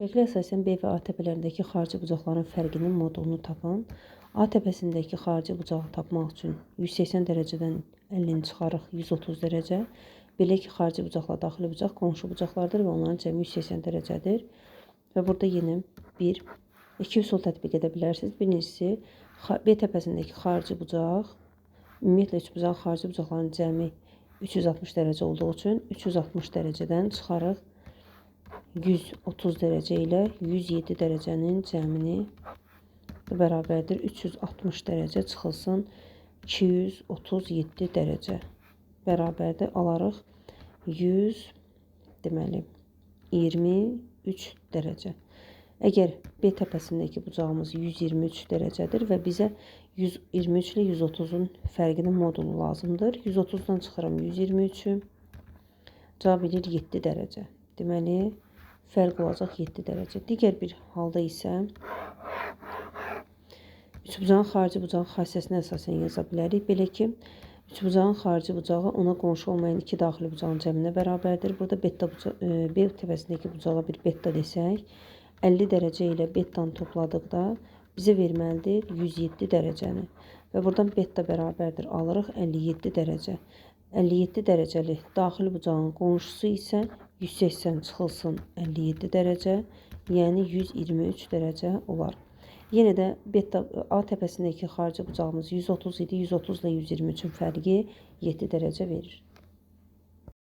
Şəklə əsasən B və A təpələrindəki xarici bucaqların fərqinin modulunu tapın. A təpəsindəki xarici bucağı tapmaq üçün 180 dərəcədən 50-ni çıxarıq 130 dərəcə. Belə ki, xarici bucaqla daxili bucaq qonşu bucaqlardır və onların cəmi 180 dərəcədir. Və burada yenə iki üsul tətbiq edə bilərsiniz. Birincisi, B təpəsindəki xarici bucaq, ümumiyyətlə üçbucağın xarici bucaqlarının cəmi 360 dərəcə olduğu üçün 360 dərəcədən çıxarıq 130 dərəcə ilə 107 dərəcənin cəmini bərabərdir. 360 dərəcə çıxılsın 237 dərəcə bərabərdir. Alarıq 23 dərəcə. Əgər B təpəsindəki bucağımız 123 dərəcədir və bizə 123 ilə 130-un fərqinin modulu lazımdır. 130-dan çıxıram 123-ü. Cavab edir 7 dərəcə. Deməli, fərq olacaq 7 dərəcə. Digər bir halda isə üçbucağın xarici bucağın xassəsinə əsasən yaza bilərik. Belə ki, üçbucağın xarici bucağı ona qonşu olmayan iki daxili bucağın cəminə bərabərdir. Burada B təpəsindəki bucağa bir beta desək, 50 dərəcə ilə betanı topladıqda bizə verməlidir 107 dərəcəni. Və buradan beta bərabərdir alırıq 57 dərəcə. 57 dərəcəli daxili bucağın qonşusu isə 180 çıxılsın 57 dərəcə, yəni 123 dərəcə olar. Yenə də A təpəsindəki xarici bucağımız 130 idi. 130 ilə 123-ün fərqi 7 dərəcə verir.